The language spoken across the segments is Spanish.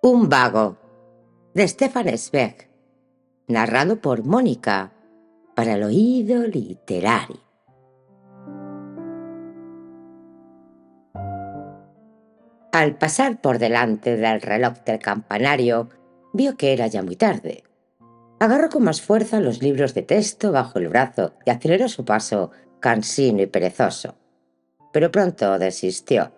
Un vago, de Stefan Zweig, narrado por Mónica, para el oído literario. Al pasar por delante del reloj del campanario, vio que era ya muy tarde. Agarró con más fuerza los libros de texto bajo el brazo y aceleró su paso, cansino y perezoso. Pero pronto desistió.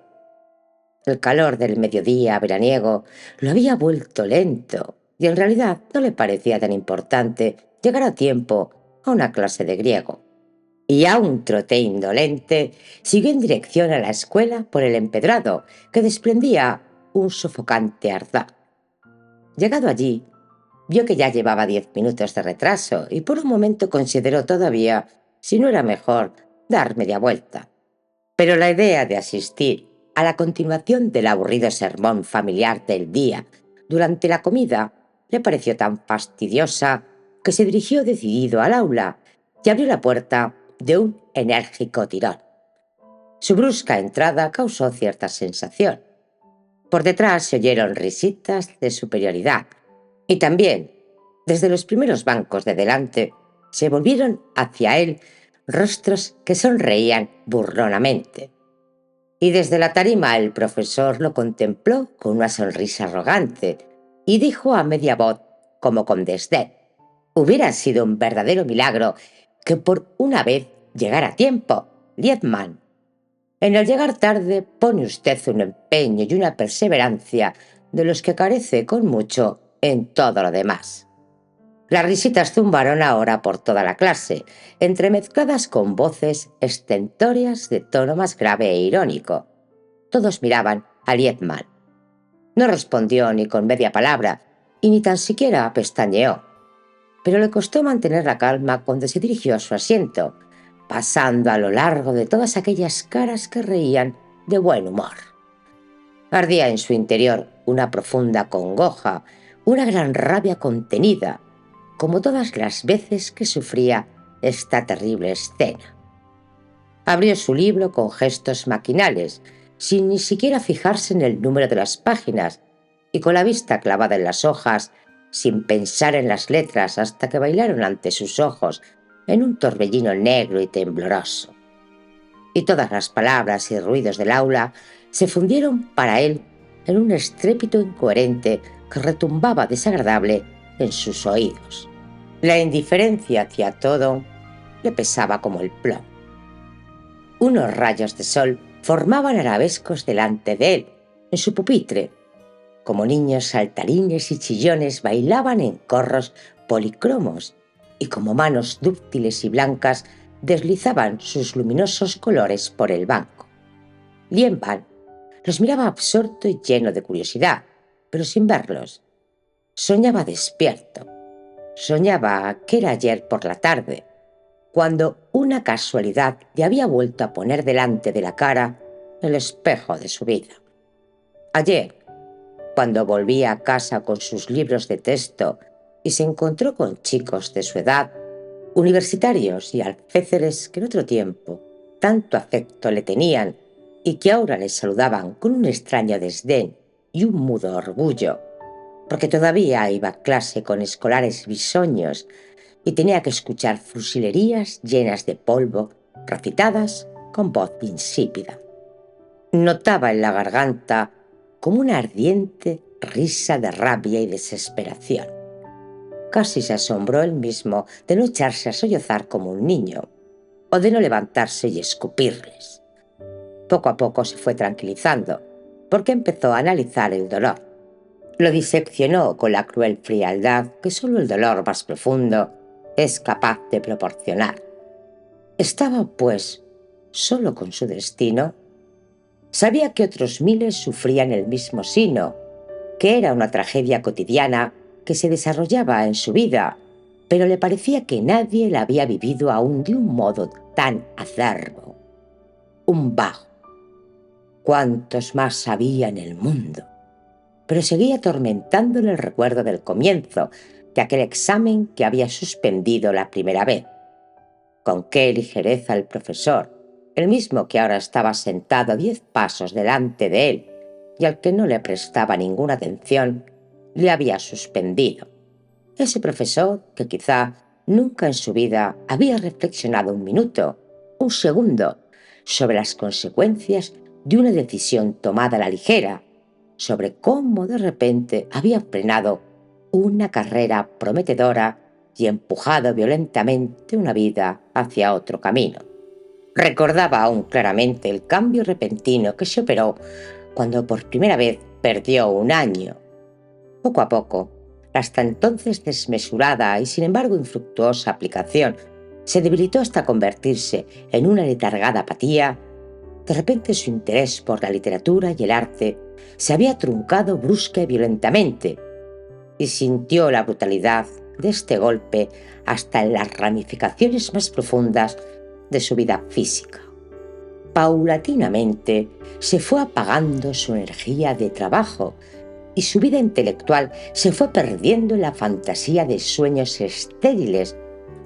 El calor del mediodía veraniego lo había vuelto lento y en realidad no le parecía tan importante llegar a tiempo a una clase de griego. Y a un trote indolente siguió en dirección a la escuela por el empedrado que desprendía un sofocante ardor. Llegado allí, vio que ya llevaba 10 minutos de retraso y por un momento consideró todavía si no era mejor dar media vuelta. Pero la idea de asistir a la continuación del aburrido sermón familiar del día durante la comida le pareció tan fastidiosa que se dirigió decidido al aula y abrió la puerta de un enérgico tirón. Su brusca entrada causó cierta sensación. Por detrás se oyeron risitas de superioridad y también, desde los primeros bancos de delante, se volvieron hacia él rostros que sonreían burlonamente. Y desde la tarima el profesor lo contempló con una sonrisa arrogante y dijo a media voz, como con desdén: «Hubiera sido un verdadero milagro que por una vez llegara a tiempo, Liebman. En el llegar tarde pone usted un empeño y una perseverancia de los que carece con mucho en todo lo demás». Las risitas zumbaron ahora por toda la clase, entremezcladas con voces estentóreas de tono más grave e irónico. Todos miraban a Liebman. No respondió ni con media palabra, y ni tan siquiera pestañeó. Pero le costó mantener la calma cuando se dirigió a su asiento, pasando a lo largo de todas aquellas caras que reían de buen humor. Ardía en su interior una profunda congoja, una gran rabia contenida, como todas las veces que sufría esta terrible escena. Abrió su libro con gestos maquinales, sin ni siquiera fijarse en el número de las páginas, y con la vista clavada en las hojas, sin pensar en las letras hasta que bailaron ante sus ojos en un torbellino negro y tembloroso. Y todas las palabras y ruidos del aula se fundieron para él en un estrépito incoherente que retumbaba desagradable en sus oídos. La indiferencia hacia todo le pesaba como el plomo. Unos rayos de sol formaban arabescos delante de él, en su pupitre. Como niños saltarines y chillones bailaban en corros policromos y como manos dúctiles y blancas deslizaban sus luminosos colores por el banco. Liebman los miraba absorto y lleno de curiosidad, pero sin verlos. Soñaba despierto. Soñaba que era ayer por la tarde, cuando una casualidad le había vuelto a poner delante de la cara el espejo de su vida. Ayer, cuando volvía a casa con sus libros de texto y se encontró con chicos de su edad, universitarios y alféizares que en otro tiempo tanto afecto le tenían y que ahora le saludaban con un extraño desdén y un mudo orgullo, porque todavía iba a clase con escolares bisoños y tenía que escuchar fusilerías llenas de polvo, recitadas con voz insípida. Notaba en la garganta como una ardiente risa de rabia y desesperación. Casi se asombró él mismo de no echarse a sollozar como un niño, o de no levantarse y escupirles. Poco a poco se fue tranquilizando, porque empezó a analizar el dolor. Lo diseccionó con la cruel frialdad que solo el dolor más profundo es capaz de proporcionar. Estaba, pues, solo con su destino. Sabía que otros miles sufrían el mismo sino, que era una tragedia cotidiana que se desarrollaba en su vida, pero le parecía que nadie la había vivido aún de un modo tan acerbo. Un vago. ¿Cuántos más había en el mundo? Pero seguía atormentándole el recuerdo del comienzo, de aquel examen que había suspendido la primera vez. Con qué ligereza el profesor, el mismo que ahora estaba sentado a 10 pasos delante de él y al que no le prestaba ninguna atención, le había suspendido. Ese profesor que quizá nunca en su vida había reflexionado un minuto, un segundo, sobre las consecuencias de una decisión tomada a la ligera, sobre cómo de repente había frenado una carrera prometedora y empujado violentamente una vida hacia otro camino. Recordaba aún claramente el cambio repentino que se operó cuando por primera vez perdió un año. Poco a poco, la hasta entonces desmesurada y sin embargo infructuosa aplicación se debilitó hasta convertirse en una letargada apatía. De repente su interés por la literatura y el arte se había truncado brusca y violentamente, y sintió la brutalidad de este golpe hasta en las ramificaciones más profundas de su vida física. Paulatinamente se fue apagando su energía de trabajo y su vida intelectual se fue perdiendo en la fantasía de sueños estériles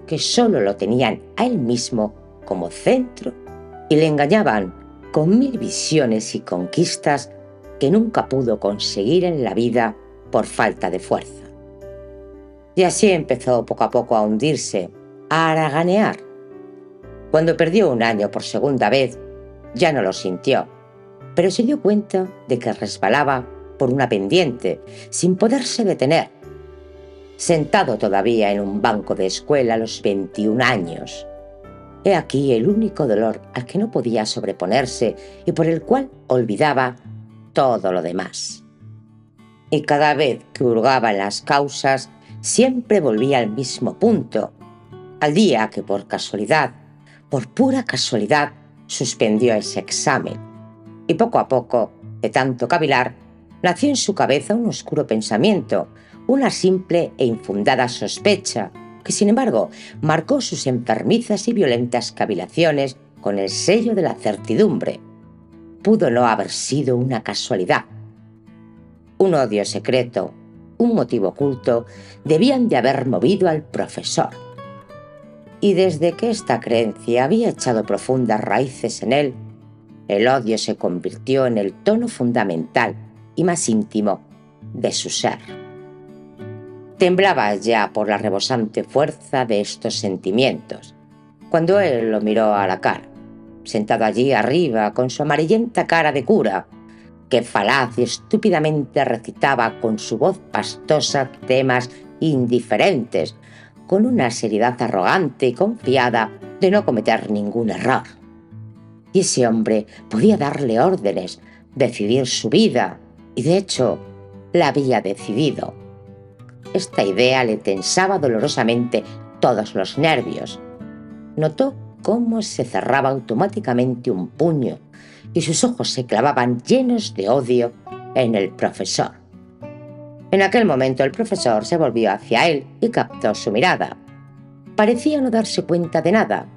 que solo lo tenían a él mismo como centro y le engañaban con 1000 visiones y conquistas que nunca pudo conseguir en la vida por falta de fuerza. Y así empezó poco a poco a hundirse, a haraganear. Cuando perdió un año por segunda vez, ya no lo sintió, pero se dio cuenta de que resbalaba por una pendiente, sin poderse detener. Sentado todavía en un banco de escuela a los 21 años. He aquí el único dolor al que no podía sobreponerse y por el cual olvidaba todo lo demás. Y cada vez que hurgaba en las causas, siempre volvía al mismo punto, al día que por casualidad, por pura casualidad, suspendió ese examen. Y poco a poco, de tanto cavilar, nació en su cabeza un oscuro pensamiento, una simple e infundada sospecha, que sin embargo marcó sus enfermizas y violentas cavilaciones con el sello de la certidumbre. Pudo no haber sido una casualidad. Un odio secreto, un motivo oculto, debían de haber movido al profesor. Y desde que esta creencia había echado profundas raíces en él, el odio se convirtió en el tono fundamental y más íntimo de su ser. Temblaba ya por la rebosante fuerza de estos sentimientos, cuando él lo miró a la cara, sentado allí arriba con su amarillenta cara de cura, que falaz y estúpidamente recitaba con su voz pastosa temas indiferentes, con una seriedad arrogante y confiada de no cometer ningún error. Y ese hombre podía darle órdenes, decidir su vida, y de hecho, la había decidido. Esta idea le tensaba dolorosamente todos los nervios. Notó cómo se cerraba automáticamente un puño y sus ojos se clavaban llenos de odio en el profesor. En aquel momento el profesor se volvió hacia él y captó su mirada. Parecía no darse cuenta de nada.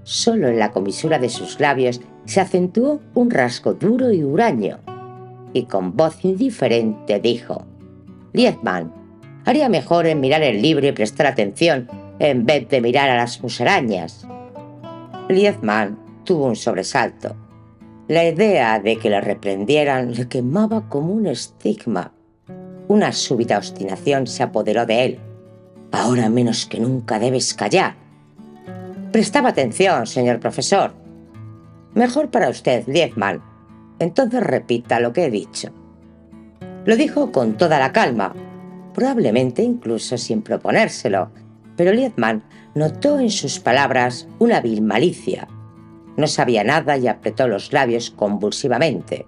Solo en la comisura de sus labios se acentuó un rasgo duro y huraño, y con voz indiferente dijo: «Liebman, haría mejor en mirar el libro y prestar atención en vez de mirar a las musarañas». Liebman tuvo un sobresalto. La idea de que le reprendieran le quemaba como un estigma. Una súbita obstinación se apoderó de él. «Ahora menos que nunca debes callar». «Prestaba atención, señor profesor». «Mejor para usted, Liebman. Entonces repita lo que he dicho». Lo dijo con toda la calma, probablemente incluso sin proponérselo, pero Liebman notó en sus palabras una vil malicia. No sabía nada y apretó los labios convulsivamente.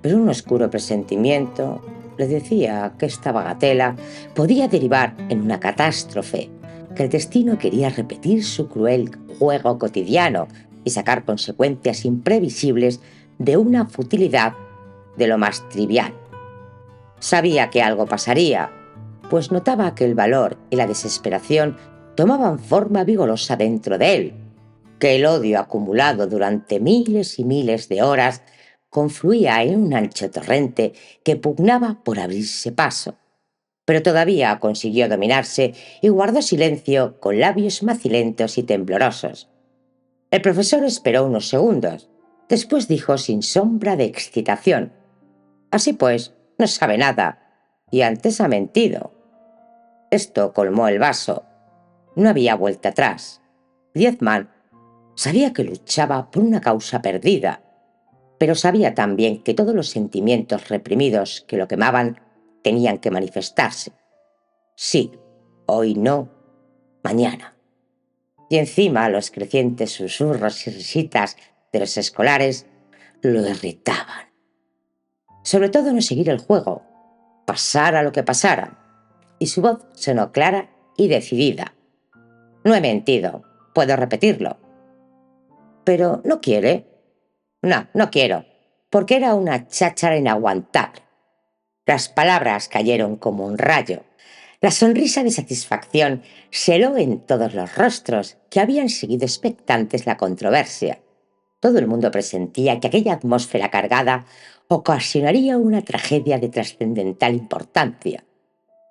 Pero un oscuro presentimiento le decía que esta bagatela podía derivar en una catástrofe, que el destino quería repetir su cruel juego cotidiano y sacar consecuencias imprevisibles de una futilidad de lo más trivial. Sabía que algo pasaría, pues notaba que el valor y la desesperación tomaban forma vigorosa dentro de él, que el odio acumulado durante miles y miles de horas confluía en un ancho torrente que pugnaba por abrirse paso. Pero todavía consiguió dominarse y guardó silencio con labios macilentos y temblorosos. El profesor esperó unos segundos. Después dijo sin sombra de excitación: «Así pues, no sabe nada, y antes ha mentido». Esto colmó el vaso. No había vuelta atrás. Liebman sabía que luchaba por una causa perdida, pero sabía también que todos los sentimientos reprimidos que lo quemaban tenían que manifestarse. Sí, hoy no, mañana. Y encima los crecientes susurros y risitas de los escolares lo irritaban. Sobre todo no seguir el juego, pasara lo que pasara, y su voz sonó clara y decidida. «No he mentido, puedo repetirlo». «¿Pero no quiere?» «No, no quiero», porque era una cháchara inaguantable. Las palabras cayeron como un rayo. La sonrisa de satisfacción se heló en todos los rostros que habían seguido expectantes la controversia. Todo el mundo presentía que aquella atmósfera cargada ocasionaría una tragedia de trascendental importancia.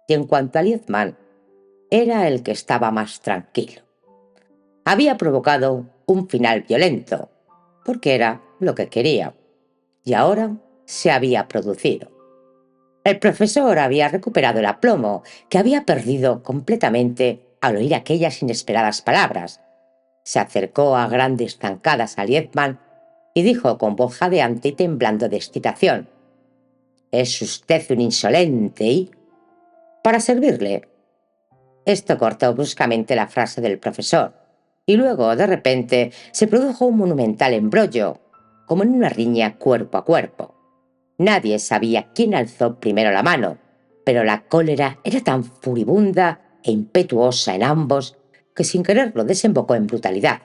Y en cuanto a Liebman, era el que estaba más tranquilo. Había provocado un final violento, porque era lo que quería, y ahora se había producido. El profesor había recuperado el aplomo que había perdido completamente al oír aquellas inesperadas palabras. Se acercó a grandes zancadas a Liebman y dijo con voz jadeante y temblando de excitación: «Es usted un insolente y...» «Para servirle». Esto cortó bruscamente la frase del profesor, y luego, de repente, se produjo un monumental embrollo, como en una riña cuerpo a cuerpo. Nadie sabía quién alzó primero la mano, pero la cólera era tan furibunda e impetuosa en ambos que sin quererlo desembocó en brutalidad.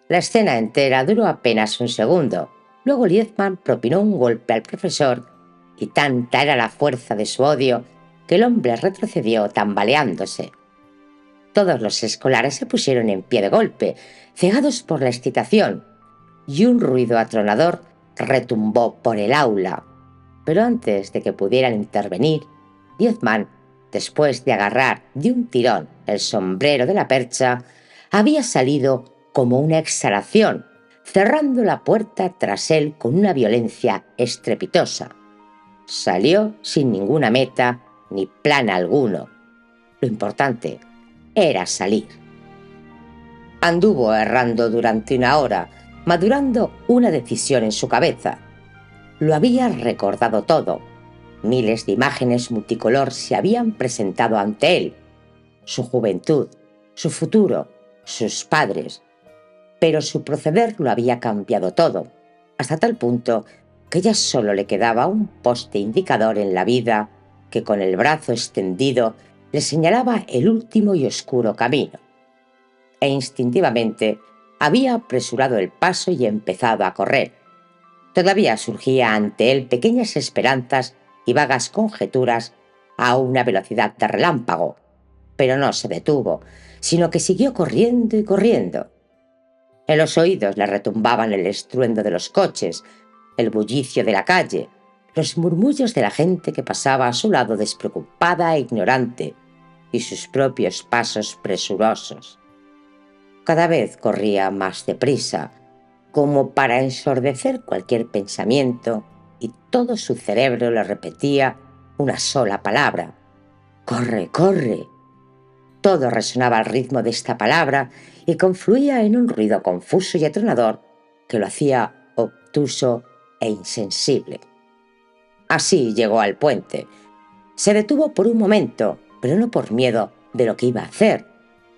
La escena entera duró apenas un segundo. Luego Liebman propinó un golpe al profesor y tanta era la fuerza de su odio que el hombre retrocedió tambaleándose. Todos los escolares se pusieron en pie de golpe, cegados por la excitación, y un ruido atronador retumbó por el aula. Pero antes de que pudieran intervenir, Liebman, después de agarrar de un tirón el sombrero de la percha, había salido como una exhalación, cerrando la puerta tras él con una violencia estrepitosa. Salió sin ninguna meta ni plan alguno. Lo importante era salir. Anduvo errando durante una hora, madurando una decisión en su cabeza. Lo había recordado todo. Miles de imágenes multicolor se habían presentado ante él. Su juventud, su futuro, sus padres. Pero su proceder lo había cambiado todo, hasta tal punto que ya solo le quedaba un poste indicador en la vida que con el brazo extendido le señalaba el último y oscuro camino. E instintivamente había apresurado el paso y empezado a correr. Todavía surgía ante él pequeñas esperanzas y vagas conjeturas a una velocidad de relámpago, pero no se detuvo, sino que siguió corriendo y corriendo. En los oídos le retumbaban el estruendo de los coches, el bullicio de la calle, los murmullos de la gente que pasaba a su lado despreocupada e ignorante, y sus propios pasos presurosos. Cada vez corría más deprisa, como para ensordecer cualquier pensamiento, y todo su cerebro le repetía una sola palabra: «¡Corre, corre!». Todo resonaba al ritmo de esta palabra y confluía en un ruido confuso y atronador que lo hacía obtuso e insensible. Así llegó al puente. Se detuvo por un momento, pero no por miedo de lo que iba a hacer,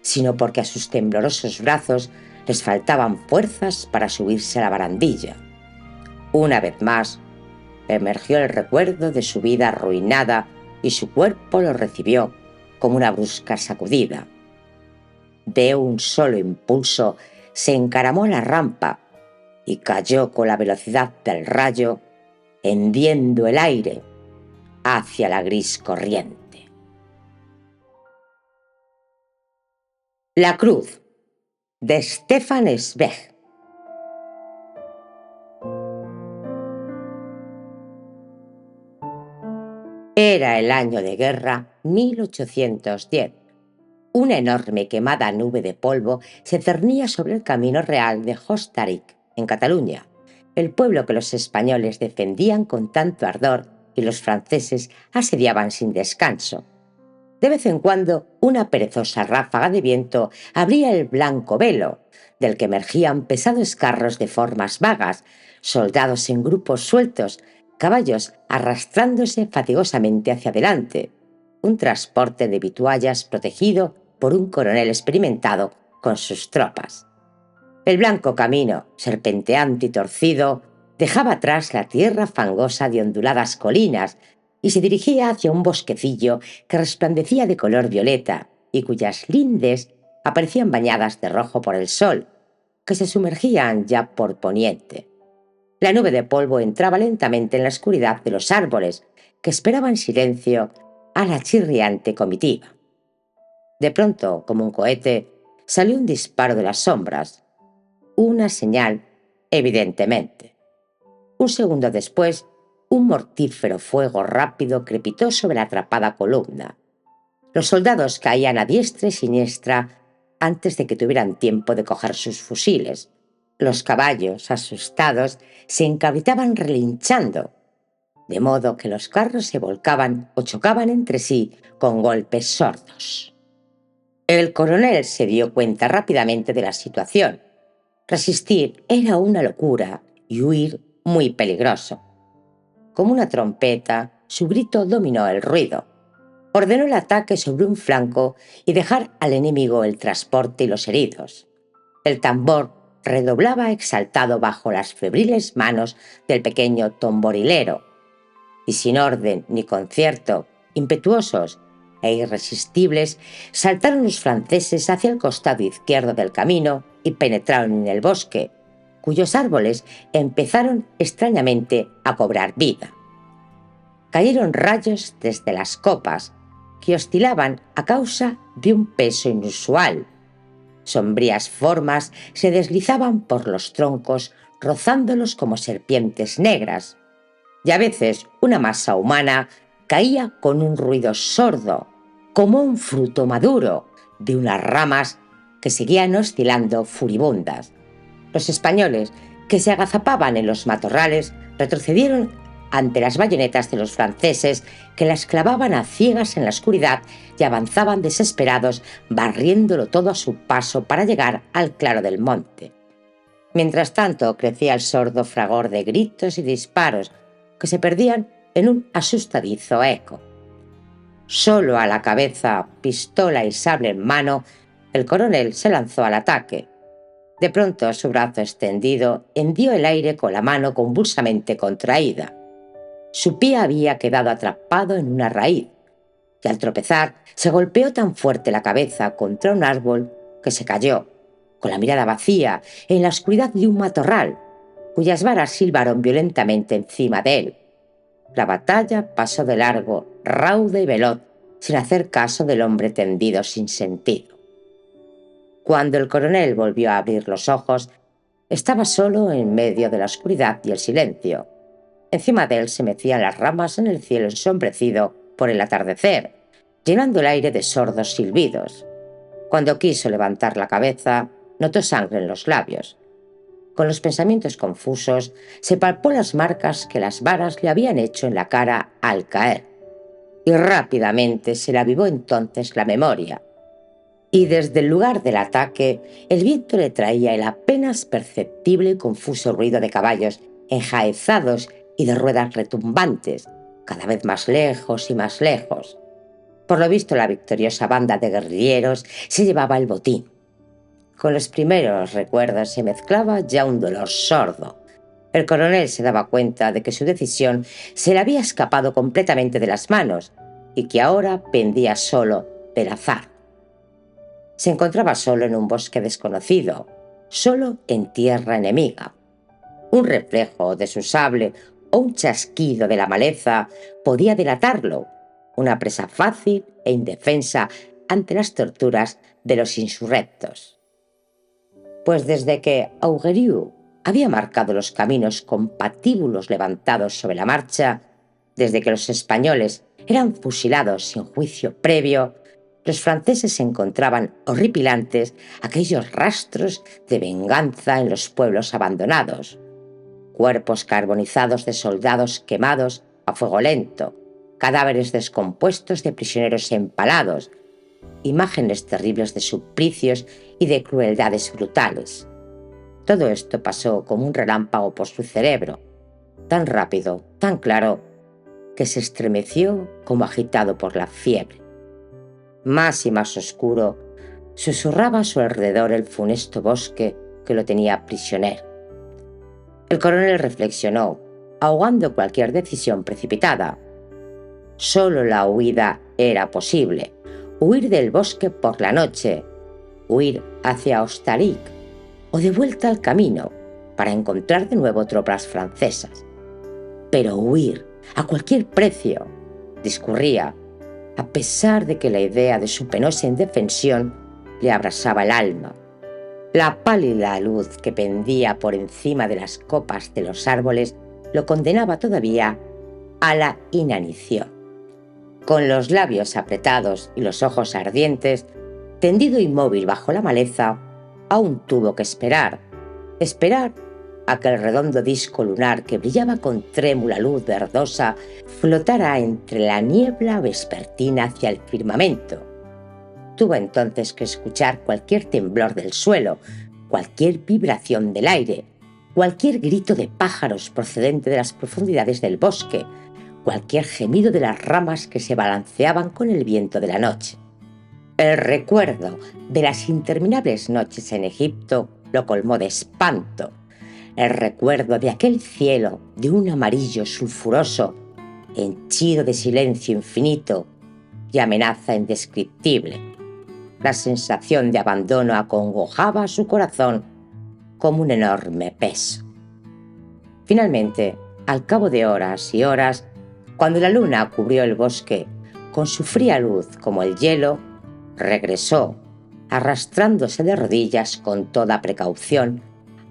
sino porque a sus temblorosos brazos les faltaban fuerzas para subirse a la barandilla. Una vez más, emergió el recuerdo de su vida arruinada y su cuerpo lo recibió como una brusca sacudida. De un solo impulso se encaramó a la rampa y cayó con la velocidad del rayo, hendiendo el aire hacia la gris corriente. La cruz, de Stefan Zweig. Era el año de guerra 1810. Una enorme quemada nube de polvo se cernía sobre el camino real de Hostalric, en Cataluña, el pueblo que los españoles defendían con tanto ardor y los franceses asediaban sin descanso. De vez en cuando, una perezosa ráfaga de viento abría el blanco velo, del que emergían pesados carros de formas vagas, soldados en grupos sueltos, caballos arrastrándose fatigosamente hacia adelante, un transporte de vituallas protegido por un coronel experimentado con sus tropas. El blanco camino, serpenteante y torcido, dejaba atrás la tierra fangosa de onduladas colinas y se dirigía hacia un bosquecillo que resplandecía de color violeta y cuyas lindes aparecían bañadas de rojo por el sol, que se sumergían ya por poniente. La nube de polvo entraba lentamente en la oscuridad de los árboles, que esperaban silencio a la chirriante comitiva. De pronto, como un cohete, salió un disparo de las sombras. Una señal, evidentemente. Un segundo después, un mortífero fuego rápido crepitó sobre la atrapada columna. Los soldados caían a diestra y siniestra antes de que tuvieran tiempo de coger sus fusiles. Los caballos, asustados, se encabritaban relinchando, de modo que los carros se volcaban o chocaban entre sí con golpes sordos. El coronel se dio cuenta rápidamente de la situación. Resistir era una locura y huir muy peligroso. Como una trompeta, su grito dominó el ruido. Ordenó el ataque sobre un flanco y dejar al enemigo el transporte y los heridos. El tambor redoblaba exaltado bajo las febriles manos del pequeño tamborilero, y sin orden ni concierto, impetuosos e irresistibles, saltaron los franceses hacia el costado izquierdo del camino y penetraron en el bosque, cuyos árboles empezaron extrañamente a cobrar vida. Cayeron rayos desde las copas, que oscilaban a causa de un peso inusual. Sombrías formas se deslizaban por los troncos, rozándolos como serpientes negras, y a veces una masa humana caía con un ruido sordo, como un fruto maduro, de unas ramas que seguían oscilando furibundas. Los españoles, que se agazapaban en los matorrales, retrocedieron ante las bayonetas de los franceses, que las clavaban a ciegas en la oscuridad y avanzaban desesperados, barriéndolo todo a su paso para llegar al claro del monte. Mientras tanto, crecía el sordo fragor de gritos y disparos, que se perdían en un asustadizo eco. Solo a la cabeza, pistola y sable en mano, el coronel se lanzó al ataque. De pronto, su brazo extendido hendió el aire con la mano convulsamente contraída. Su pie había quedado atrapado en una raíz, y al tropezar se golpeó tan fuerte la cabeza contra un árbol que se cayó, con la mirada vacía, en la oscuridad de un matorral, cuyas varas silbaron violentamente encima de él. La batalla pasó de largo, rauda y veloz, sin hacer caso del hombre tendido sin sentido. Cuando el coronel volvió a abrir los ojos, estaba solo en medio de la oscuridad y el silencio. Encima de él se mecían las ramas en el cielo ensombrecido por el atardecer, llenando el aire de sordos silbidos. Cuando quiso levantar la cabeza, notó sangre en los labios. Con los pensamientos confusos, se palpó las marcas que las varas le habían hecho en la cara al caer, y rápidamente se le avivó entonces la memoria. Y desde el lugar del ataque, el viento le traía el apenas perceptible y confuso ruido de caballos enjaezados y de ruedas retumbantes, cada vez más lejos y más lejos. Por lo visto, la victoriosa banda de guerrilleros se llevaba el botín. Con los primeros recuerdos se mezclaba ya un dolor sordo. El coronel se daba cuenta de que su decisión se le había escapado completamente de las manos y que ahora pendía solo del azar. Se encontraba solo en un bosque desconocido, solo en tierra enemiga. Un reflejo de su sable o un chasquido de la maleza podía delatarlo, una presa fácil e indefensa ante las torturas de los insurrectos. Pues desde que Augereau había marcado los caminos con patíbulos levantados sobre la marcha, desde que los españoles eran fusilados sin juicio previo, los franceses encontraban horripilantes aquellos rastros de venganza en los pueblos abandonados, cuerpos carbonizados de soldados quemados a fuego lento, cadáveres descompuestos de prisioneros empalados, imágenes terribles de suplicios y de crueldades brutales. Todo esto pasó como un relámpago por su cerebro, tan rápido, tan claro, que se estremeció como agitado por la fiebre. Más y más oscuro, susurraba a su alrededor el funesto bosque que lo tenía prisionero. El coronel reflexionó, ahogando cualquier decisión precipitada. Solo la huida era posible. Huir del bosque por la noche, huir hacia Hostaric o de vuelta al camino para encontrar de nuevo tropas francesas. Pero huir a cualquier precio, discurría, a pesar de que la idea de su penosa indefensión le abrasaba el alma. La pálida luz que pendía por encima de las copas de los árboles lo condenaba todavía a la inanición. Con los labios apretados y los ojos ardientes, tendido inmóvil bajo la maleza, aún tuvo que esperar a que el redondo disco lunar que brillaba con trémula luz verdosa flotara entre la niebla vespertina hacia el firmamento. Tuvo entonces que escuchar cualquier temblor del suelo, cualquier vibración del aire, cualquier grito de pájaros procedente de las profundidades del bosque, cualquier gemido de las ramas que se balanceaban con el viento de la noche. El recuerdo de las interminables noches en Egipto lo colmó de espanto. El recuerdo de aquel cielo de un amarillo sulfuroso, henchido de silencio infinito y amenaza indescriptible. La sensación de abandono acongojaba su corazón como un enorme peso. Finalmente, al cabo de horas y horas, cuando la luna cubrió el bosque con su fría luz como el hielo, regresó, arrastrándose de rodillas con toda precaución,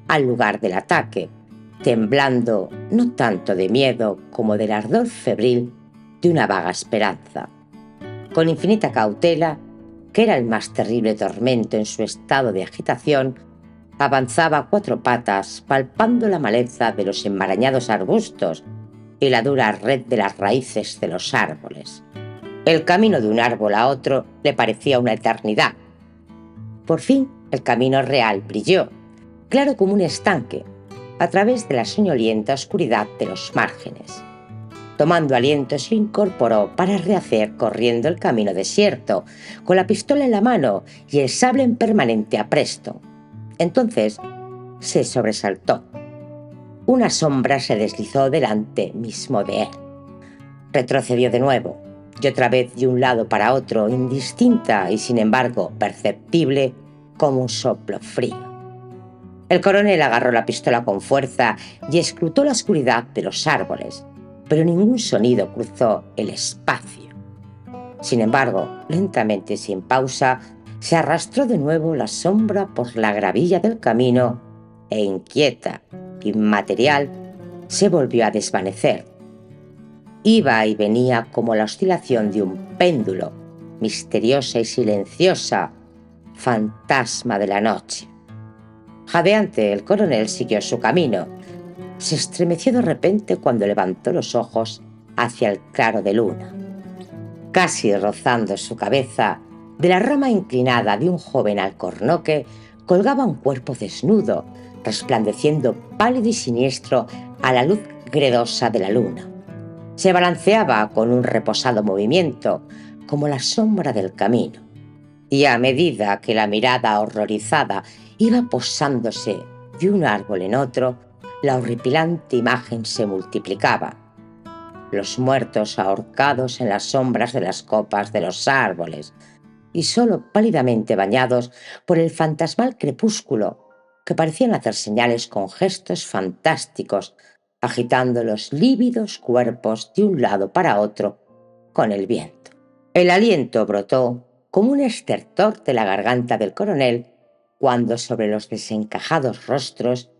al lugar del ataque, temblando no tanto de miedo como del ardor febril de una vaga esperanza. Con infinita cautela, que era el más terrible tormento en su estado de agitación, avanzaba a cuatro patas, palpando la maleza de los enmarañados arbustos y la dura red de las raíces de los árboles. El camino de un árbol a otro le parecía una eternidad. Por fin, el camino real brilló, claro como un estanque, a través de la soñolienta oscuridad de los márgenes. Tomando aliento, se incorporó para rehacer corriendo el camino desierto, con la pistola en la mano y el sable en permanente apresto. Entonces se sobresaltó. Una sombra se deslizó delante mismo de él. Retrocedió de nuevo, y otra vez de un lado para otro, indistinta y sin embargo perceptible como un soplo frío. El coronel agarró la pistola con fuerza y escrutó la oscuridad de los árboles, pero ningún sonido cruzó el espacio. Sin embargo, lentamente y sin pausa, se arrastró de nuevo la sombra por la gravilla del camino e inquieta, inmaterial, se volvió a desvanecer. Iba y venía como la oscilación de un péndulo, misteriosa y silenciosa, fantasma de la noche. Jadeante, el coronel siguió su camino. Se estremeció de repente cuando levantó los ojos hacia el claro de luna. Casi rozando su cabeza, de la rama inclinada de un joven alcornoque, colgaba un cuerpo desnudo, resplandeciendo pálido y siniestro a la luz gredosa de la luna. Se balanceaba con un reposado movimiento, como la sombra del camino, y a medida que la mirada horrorizada iba posándose de un árbol en otro, la horripilante imagen se multiplicaba. Los muertos ahorcados en las sombras de las copas de los árboles, y solo pálidamente bañados por el fantasmal crepúsculo, que parecían hacer señales con gestos fantásticos, agitando los lívidos cuerpos de un lado para otro con el viento. El aliento brotó como un estertor de la garganta del coronel cuando sobre los desencajados rostros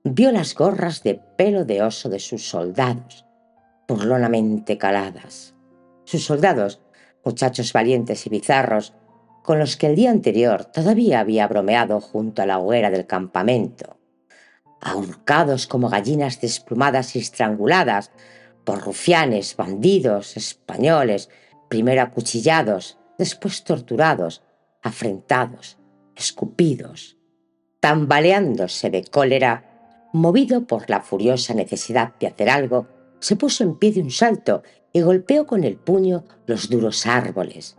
vio las gorras de pelo de oso de sus soldados, burlonamente caladas. Sus soldados, muchachos valientes y bizarros, con los que el día anterior todavía había bromeado junto a la hoguera del campamento, ahorcados como gallinas desplumadas y estranguladas por rufianes, bandidos, españoles, primero acuchillados, después torturados, afrentados, escupidos, tambaleándose de cólera, movido por la furiosa necesidad de hacer algo, se puso en pie de un salto y golpeó con el puño los duros árboles.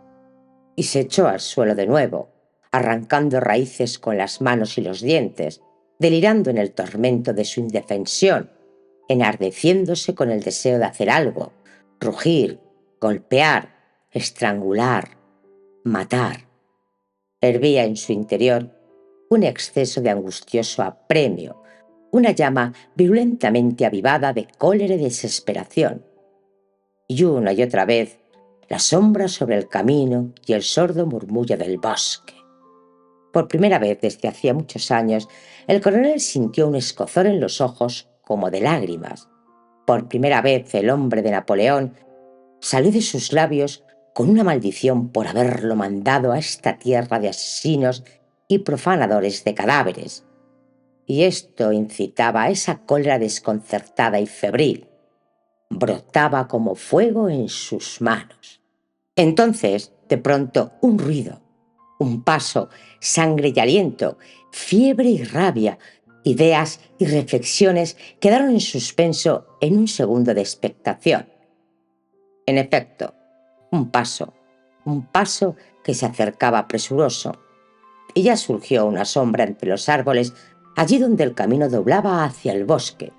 Y se echó al suelo de nuevo, arrancando raíces con las manos y los dientes, delirando en el tormento de su indefensión, enardeciéndose con el deseo de hacer algo, rugir, golpear, estrangular, matar. Hervía en su interior un exceso de angustioso apremio, una llama virulentamente avivada de cólera y desesperación. Y una y otra vez, la sombra sobre el camino y el sordo murmullo del bosque. Por primera vez desde hacía muchos años, el coronel sintió un escozor en los ojos como de lágrimas. Por primera vez el hombre de Napoleón salió de sus labios con una maldición por haberlo mandado a esta tierra de asesinos y profanadores de cadáveres. Y esto incitaba a esa cólera desconcertada y febril. Brotaba como fuego en sus manos. Entonces, de pronto, un ruido, un paso, sangre y aliento, fiebre y rabia, ideas y reflexiones quedaron en suspenso en un segundo de expectación. En efecto, un paso que se acercaba presuroso, y ya surgió una sombra entre los árboles allí donde el camino doblaba hacia el bosque.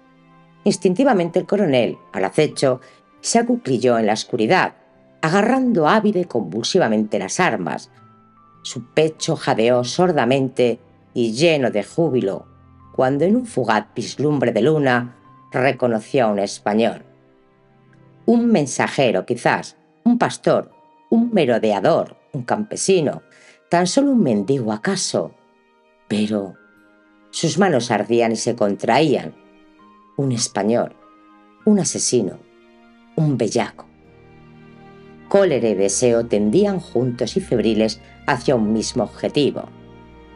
Instintivamente el coronel, al acecho, se acuclilló en la oscuridad, agarrando ávida y convulsivamente las armas. Su pecho jadeó sordamente y lleno de júbilo, cuando en un fugaz vislumbre de luna reconoció a un español. Un mensajero quizás, un pastor, un merodeador, un campesino, tan solo un mendigo acaso. Pero sus manos ardían y se contraían. Un español, un asesino, un bellaco. Cólera y deseo tendían juntos y febriles hacia un mismo objetivo.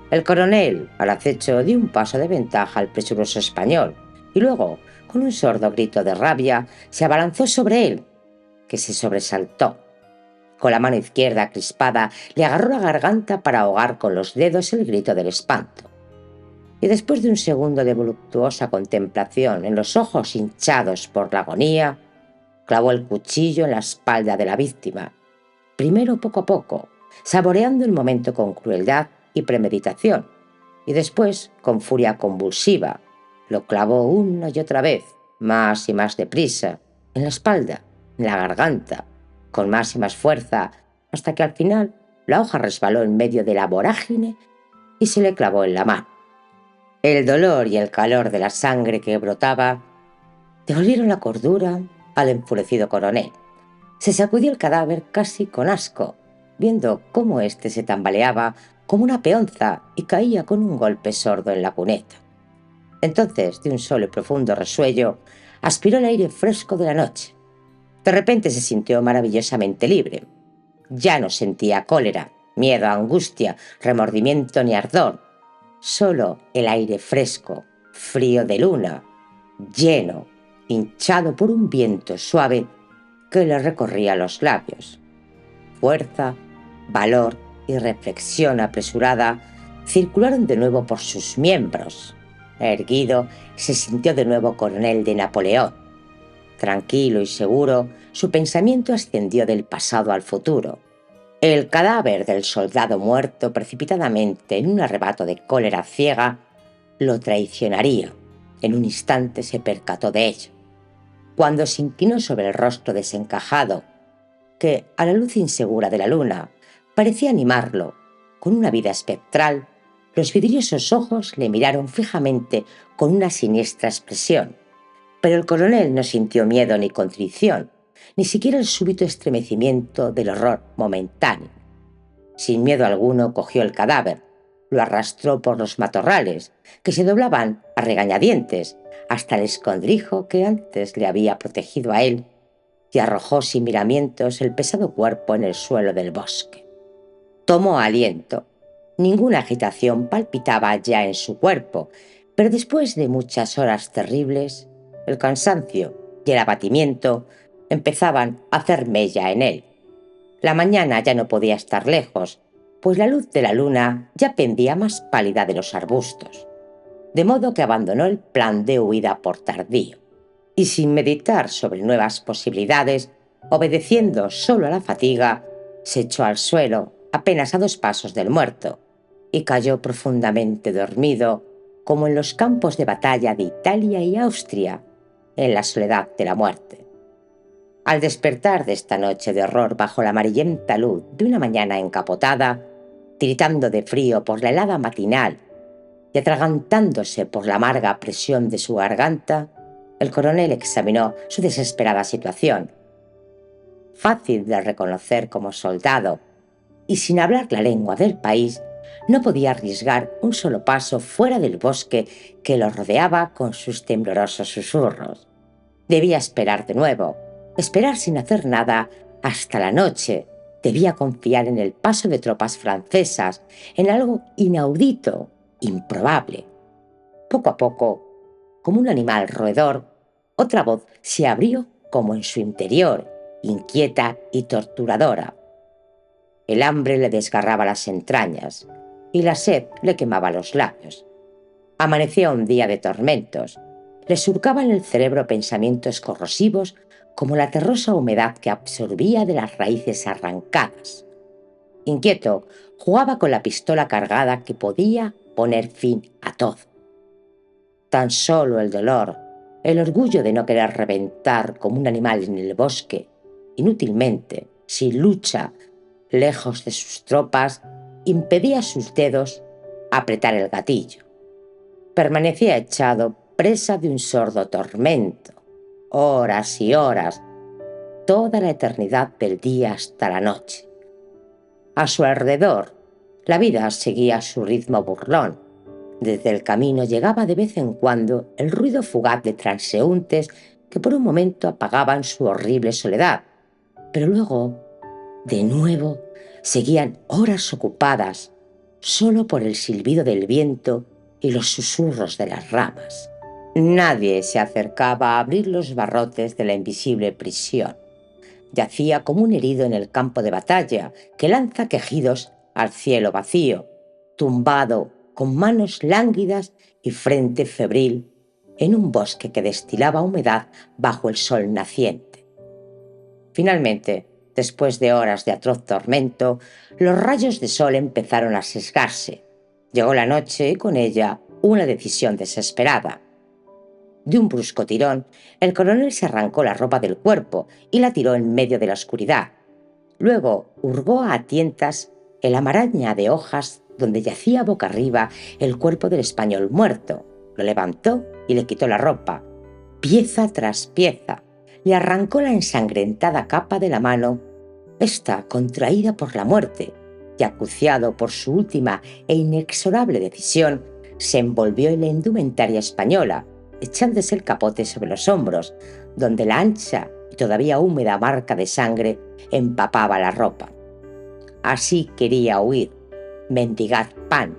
El coronel, al acecho, dio un paso de ventaja al presuroso español y luego, con un sordo grito de rabia, se abalanzó sobre él, que se sobresaltó. Con la mano izquierda crispada le agarró la garganta para ahogar con los dedos el grito del espanto. Y después de un segundo de voluptuosa contemplación en los ojos hinchados por la agonía, clavó el cuchillo en la espalda de la víctima, primero poco a poco, saboreando el momento con crueldad y premeditación, y después, con furia convulsiva, lo clavó una y otra vez, más y más deprisa, en la espalda, en la garganta, con más y más fuerza, hasta que al final la hoja resbaló en medio de la vorágine y se le clavó en la mano. El dolor y el calor de la sangre que brotaba devolvieron la cordura al enfurecido coronel. Se sacudió el cadáver casi con asco, viendo cómo éste se tambaleaba como una peonza y caía con un golpe sordo en la cuneta. Entonces, de un solo y profundo resuello, aspiró el aire fresco de la noche. De repente se sintió maravillosamente libre. Ya no sentía cólera, miedo, angustia, remordimiento ni ardor. Solo el aire fresco, frío de luna, lleno, hinchado por un viento suave que le recorría los labios. Fuerza, valor y reflexión apresurada circularon de nuevo por sus miembros. Erguido, se sintió de nuevo coronel de Napoleón. Tranquilo y seguro, su pensamiento ascendió del pasado al futuro. El cadáver del soldado muerto precipitadamente en un arrebato de cólera ciega lo traicionaría. En un instante se percató de ello. Cuando se inclinó sobre el rostro desencajado, que, a la luz insegura de la luna, parecía animarlo con una vida espectral, Los vidriosos ojos le miraron fijamente con una siniestra expresión, pero el coronel no sintió miedo ni contrición, ni siquiera el súbito estremecimiento del horror momentáneo. Sin miedo alguno cogió el cadáver, lo arrastró por los matorrales, que se doblaban a regañadientes, hasta el escondrijo que antes le había protegido a él, y arrojó sin miramientos el pesado cuerpo en el suelo del bosque. Tomó aliento. Ninguna agitación palpitaba ya en su cuerpo, pero después de muchas horas terribles, el cansancio y el abatimiento empezaban a hacer mella en él. La mañana ya no podía estar lejos, pues la luz de la luna ya pendía más pálida de los arbustos, de modo que abandonó el plan de huida por tardío, y sin meditar sobre nuevas posibilidades, obedeciendo solo a la fatiga, se echó al suelo apenas a 2 pasos del muerto, y cayó profundamente dormido, como en los campos de batalla de Italia y Austria, en la soledad de la muerte. Al despertar de esta noche de horror bajo la amarillenta luz de una mañana encapotada, tiritando de frío por la helada matinal y atragantándose por la amarga presión de su garganta, el coronel examinó su desesperada situación. Fácil de reconocer como soldado y sin hablar la lengua del país, no podía arriesgar un solo paso fuera del bosque que lo rodeaba con sus temblorosos susurros. Debía esperar de nuevo, esperar sin hacer nada hasta la noche. Debía confiar en el paso de tropas francesas, en algo inaudito, improbable. Poco a poco, como un animal roedor, otra voz se abrió como en su interior, inquieta y torturadora. El hambre le desgarraba las entrañas y la sed le quemaba los labios. Amanecía un día de tormentos. Le surcaban el cerebro pensamientos corrosivos como la terrosa humedad que absorbía de las raíces arrancadas. Inquieto, jugaba con la pistola cargada que podía poner fin a todo. Tan solo el dolor, el orgullo de no querer reventar como un animal en el bosque, inútilmente, sin lucha, lejos de sus tropas, impedía a sus dedos apretar el gatillo. Permanecía echado presa de un sordo tormento, horas y horas, toda la eternidad del día hasta la noche. A su alrededor, la vida seguía su ritmo burlón. Desde el camino llegaba de vez en cuando el ruido fugaz de transeúntes que por un momento apagaban su horrible soledad, pero luego, de nuevo, seguían horas ocupadas solo por el silbido del viento y los susurros de las ramas. Nadie se acercaba a abrir los barrotes de la invisible prisión. Yacía como un herido en el campo de batalla que lanza quejidos al cielo vacío, tumbado con manos lánguidas y frente febril en un bosque que destilaba humedad bajo el sol naciente. Finalmente, después de horas de atroz tormento, los rayos de sol empezaron a sesgarse. Llegó la noche y con ella una decisión desesperada. De un brusco tirón, el coronel se arrancó la ropa del cuerpo y la tiró en medio de la oscuridad. Luego hurgó a tientas en la maraña de hojas donde yacía boca arriba el cuerpo del español muerto. Lo levantó y le quitó la ropa, pieza tras pieza. Le arrancó la ensangrentada capa de la mano, esta contraída por la muerte, y acuciado por su última e inexorable decisión, se envolvió en la indumentaria española, echándose el capote sobre los hombros, donde la ancha y todavía húmeda marca de sangre empapaba la ropa. Así quería huir, mendigar pan,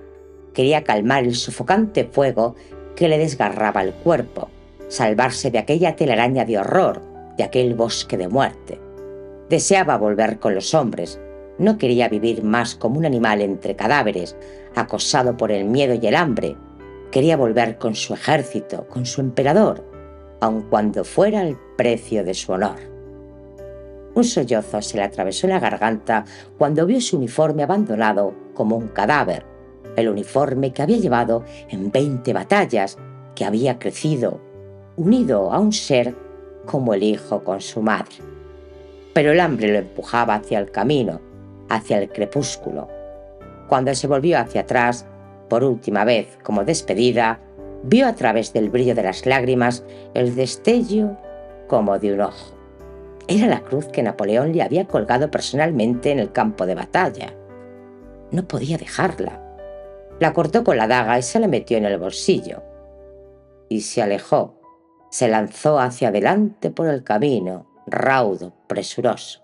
quería calmar el sofocante fuego que le desgarraba el cuerpo, salvarse de aquella telaraña de horror, de aquel bosque de muerte. Deseaba volver con los hombres, no quería vivir más como un animal entre cadáveres, acosado por el miedo y el hambre. Quería volver con su ejército, con su emperador, aun cuando fuera el precio de su honor. Un sollozo se le atravesó la garganta cuando vio su uniforme abandonado como un cadáver, el uniforme que había llevado en 20 batallas, que había crecido, unido a un ser como el hijo con su madre. Pero el hambre lo empujaba hacia el camino, hacia el crepúsculo. Cuando se volvió hacia atrás, Por última vez, como despedida, vio a través del brillo de las lágrimas el destello como de un ojo. Era la cruz que Napoleón le había colgado personalmente en el campo de batalla. No podía dejarla. La cortó con la daga y se la metió en el bolsillo. Y se alejó. Se lanzó hacia adelante por el camino, raudo, presuroso.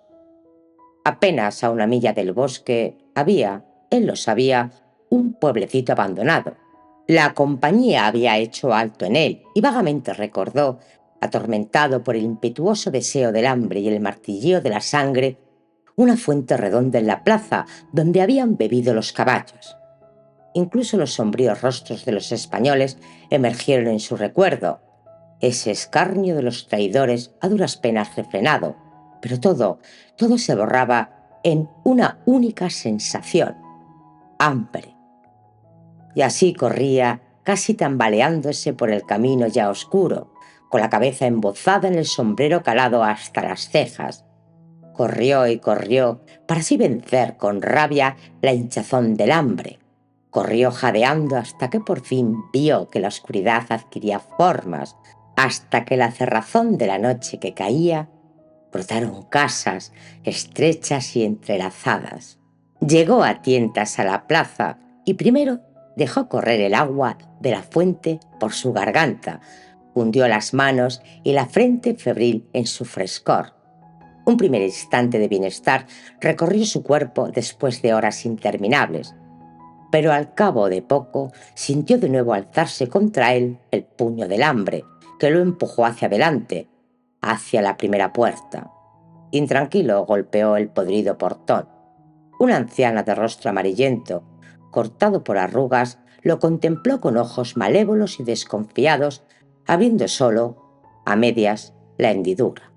Apenas a 1 milla del bosque había, él lo sabía, un pueblecito abandonado. La compañía había hecho alto en él y vagamente recordó, atormentado por el impetuoso deseo del hambre y el martilleo de la sangre, una fuente redonda en la plaza donde habían bebido los caballos. Incluso los sombríos rostros de los españoles emergieron en su recuerdo, ese escarnio de los traidores a duras penas refrenado, pero todo se borraba en una única sensación: hambre. Y así corría, casi tambaleándose por el camino ya oscuro, con la cabeza embozada en el sombrero calado hasta las cejas. Corrió y corrió para así vencer con rabia la hinchazón del hambre. Corrió jadeando hasta que por fin vio que la oscuridad adquiría formas, hasta que la cerrazón de la noche que caía brotaron casas estrechas y entrelazadas. Llegó a tientas a la plaza y primero dejó correr el agua de la fuente por su garganta, hundió las manos y la frente febril en su frescor. Un primer instante de bienestar recorrió su cuerpo después de horas interminables, pero al cabo de poco sintió de nuevo alzarse contra él el puño del hambre, que lo empujó hacia adelante, hacia la primera puerta. Intranquilo golpeó el podrido portón. Una anciana de rostro amarillento, cortado por arrugas, lo contempló con ojos malévolos y desconfiados, abriendo solo, a medias, la hendidura.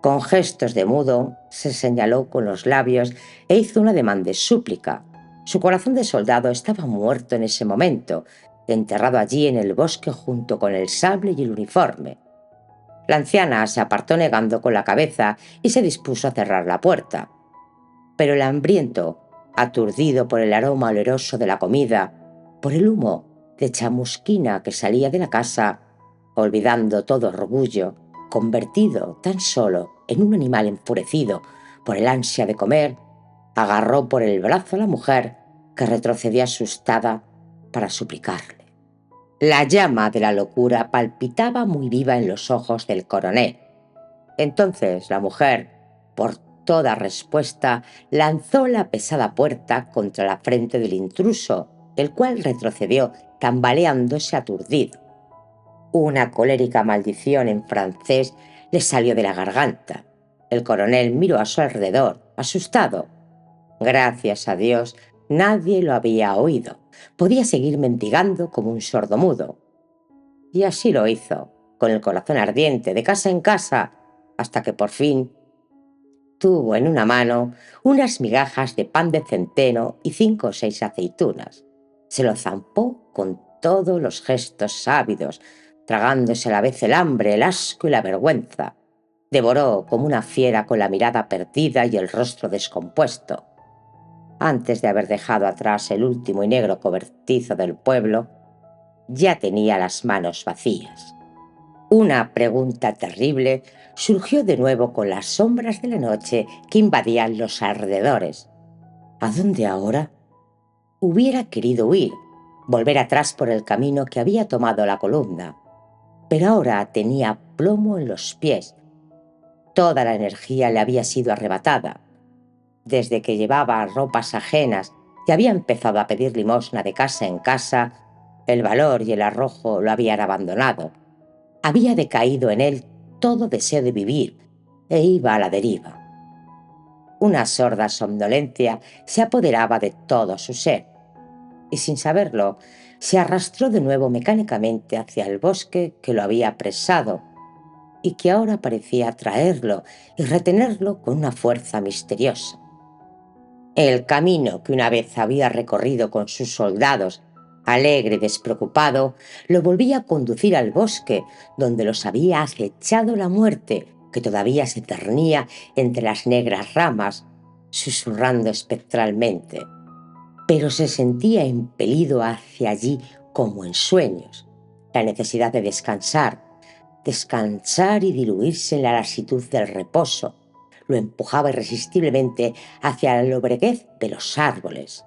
Con gestos de mudo, se señaló con los labios e hizo un ademán de súplica. Su corazón de soldado estaba muerto en ese momento, enterrado allí en el bosque junto con el sable y el uniforme. La anciana se apartó negando con la cabeza y se dispuso a cerrar la puerta. Pero el hambriento, aturdido por el aroma oloroso de la comida, por el humo de chamusquina que salía de la casa, olvidando todo orgullo, convertido tan solo en un animal enfurecido por el ansia de comer, agarró por el brazo a la mujer, que retrocedía asustada, para suplicarle. La llama de la locura palpitaba muy viva en los ojos del coronel. Entonces la mujer, por toda respuesta, lanzó la pesada puerta contra la frente del intruso, el cual retrocedió tambaleándose aturdido. Una colérica maldición en francés le salió de la garganta. El coronel miró a su alrededor, asustado. Gracias a Dios, nadie lo había oído. Podía seguir mendigando como un sordomudo. Y así lo hizo, con el corazón ardiente, de casa en casa, hasta que por fin tuvo en una mano unas migajas de pan de centeno y 5 o 6 aceitunas. Se lo zampó con todos los gestos ávidos, tragándose a la vez el hambre, el asco y la vergüenza. Devoró como una fiera con la mirada perdida y el rostro descompuesto. Antes de haber dejado atrás el último y negro cobertizo del pueblo, ya tenía las manos vacías. Una pregunta terrible surgió de nuevo con las sombras de la noche que invadían los alrededores. ¿A dónde ahora? Hubiera querido huir, volver atrás por el camino que había tomado la columna, pero ahora tenía plomo en los pies. Toda la energía le había sido arrebatada. Desde que llevaba ropas ajenas y había empezado a pedir limosna de casa en casa, el valor y el arrojo lo habían abandonado. Había decaído en él todo deseo de vivir e iba a la deriva. Una sorda somnolencia se apoderaba de todo su ser y, sin saberlo, se arrastró de nuevo mecánicamente hacia el bosque que lo había apresado y que ahora parecía atraerlo y retenerlo con una fuerza misteriosa. El camino que una vez había recorrido con sus soldados, alegre y despreocupado, lo volvía a conducir al bosque donde los había acechado la muerte, que todavía se cernía entre las negras ramas, susurrando espectralmente: pero se sentía impelido hacia allí como en sueños. La necesidad de descansar y diluirse en la lasitud del reposo, lo empujaba irresistiblemente hacia la lobreguez de los árboles.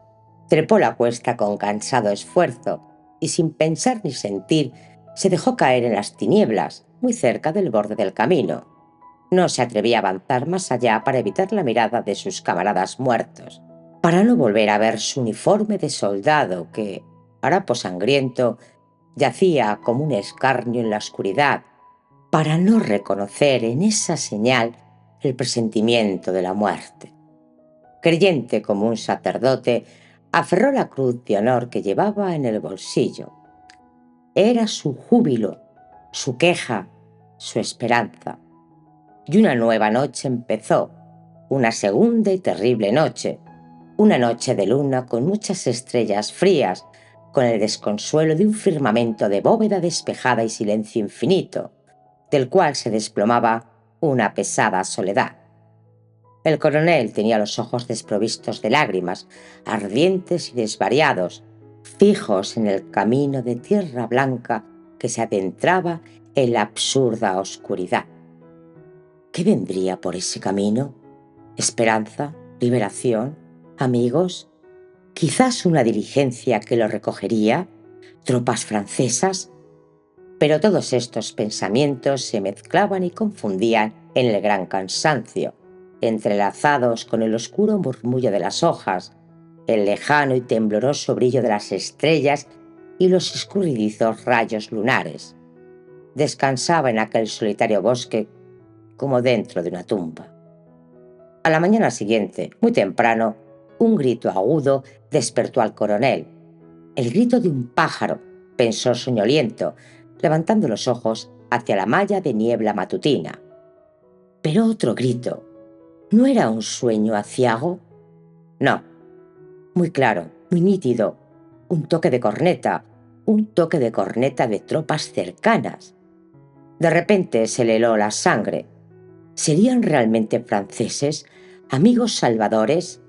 Trepó la cuesta con cansado esfuerzo y sin pensar ni sentir, se dejó caer en las tinieblas, muy cerca del borde del camino. No se atrevía a avanzar más allá para evitar la mirada de sus camaradas muertos, para no volver a ver su uniforme de soldado que, harapo sangriento, yacía como un escarnio en la oscuridad, para no reconocer en esa señal el presentimiento de la muerte. Creyente como un sacerdote, aferró la cruz de honor que llevaba en el bolsillo. Era su júbilo, su queja, su esperanza. Y una nueva noche empezó, una segunda y terrible noche, una noche de luna con muchas estrellas frías, con el desconsuelo de un firmamento de bóveda despejada y silencio infinito, del cual se desplomaba una pesada soledad. El coronel tenía los ojos desprovistos de lágrimas, ardientes y desvariados, fijos en el camino de tierra blanca que se adentraba en la absurda oscuridad. ¿Qué vendría por ese camino? ¿Esperanza? ¿Liberación? ¿Amigos? ¿Quizás una diligencia que lo recogería? ¿Tropas francesas? Pero todos estos pensamientos se mezclaban y confundían en el gran cansancio, entrelazados con el oscuro murmullo de las hojas, el lejano y tembloroso brillo de las estrellas y los escurridizos rayos lunares. Descansaba en aquel solitario bosque como dentro de una tumba. A la mañana siguiente, muy temprano, un grito agudo despertó al coronel. El grito de un pájaro, pensó soñoliento, levantando los ojos hacia la malla de niebla matutina. Pero otro grito. ¿No era un sueño aciago? No. Muy claro, muy nítido. Un toque de corneta de tropas cercanas. De repente se le heló la sangre. ¿Serían realmente franceses, amigos salvadores?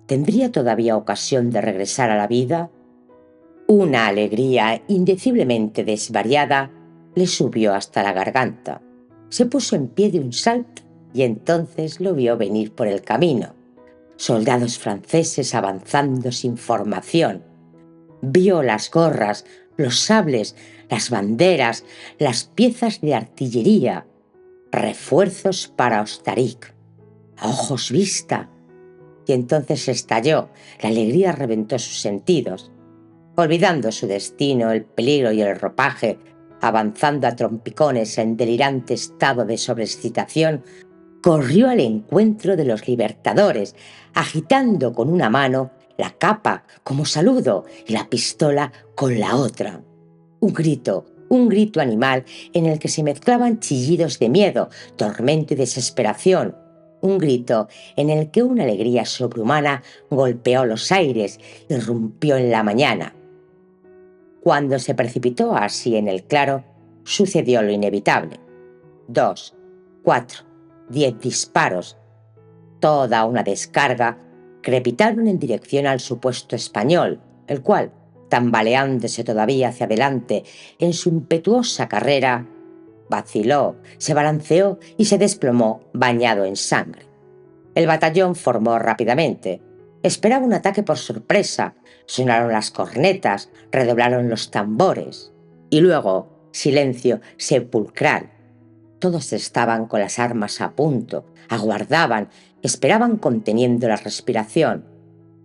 ¿Tendría todavía ocasión de regresar a la vida? Una alegría indeciblemente desvariada le subió hasta la garganta. Se puso en pie de un salto y entonces lo vio venir por el camino. Soldados franceses avanzando sin formación. Vio las gorras, los sables, las banderas, las piezas de artillería, refuerzos para Ostaric. A ojos vista. Y entonces estalló, la alegría reventó sus sentidos. Olvidando su destino, el peligro y el ropaje, avanzando a trompicones en delirante estado de sobreexcitación, corrió al encuentro de los libertadores, agitando con una mano la capa como saludo y la pistola con la otra. Un grito animal en el que se mezclaban chillidos de miedo, tormento y desesperación. Un grito en el que una alegría sobrehumana golpeó los aires, irrumpió en la mañana. Cuando se precipitó así en el claro, sucedió lo inevitable. 2, 4, 10 disparos, toda una descarga, crepitaron en dirección al supuesto español, el cual, tambaleándose todavía hacia adelante en su impetuosa carrera, vaciló, se balanceó y se desplomó bañado en sangre. El batallón formó rápidamente. Esperaba un ataque por sorpresa. Sonaron las cornetas, redoblaron los tambores. Y luego, silencio sepulcral. Todos estaban con las armas a punto, aguardaban, esperaban conteniendo la respiración.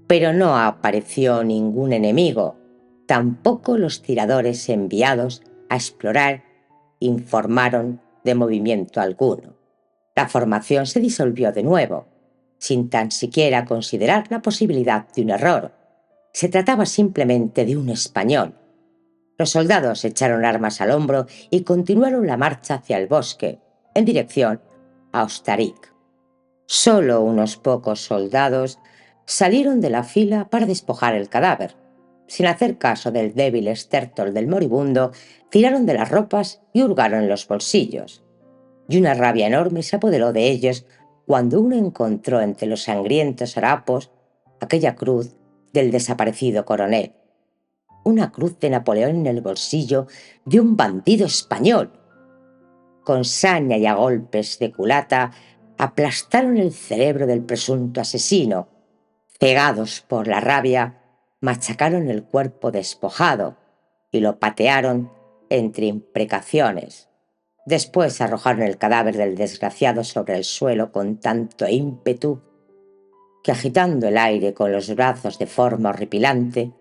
Pero no apareció ningún enemigo. Tampoco los tiradores enviados a explorar informaron de movimiento alguno. La formación se disolvió de nuevo, sin tan siquiera considerar la posibilidad de un error. Se trataba simplemente de un español. Los soldados echaron armas al hombro y continuaron la marcha hacia el bosque, en dirección a Ostaric. Solo unos pocos soldados salieron de la fila para despojar el cadáver. Sin hacer caso del débil estertor del moribundo, tiraron de las ropas y hurgaron en los bolsillos. Y una rabia enorme se apoderó de ellos cuando uno encontró entre los sangrientos harapos aquella cruz del desaparecido coronel, una cruz de Napoleón en el bolsillo de un bandido español. Con saña y a golpes de culata aplastaron el cerebro del presunto asesino. Cegados por la rabia, machacaron el cuerpo despojado y lo patearon entre imprecaciones. Después arrojaron el cadáver del desgraciado sobre el suelo con tanto ímpetu que, agitando el aire con los brazos de forma horripilante,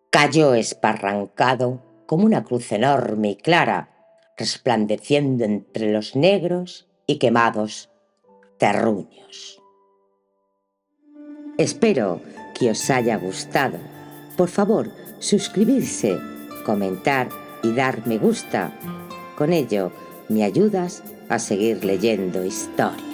cayó esparrancado como una cruz enorme y clara, resplandeciendo entre los negros y quemados terruños. Espero que os haya gustado. Por favor, suscribirse, comentar y dar me gusta. Con ello me ayudas a seguir leyendo historia.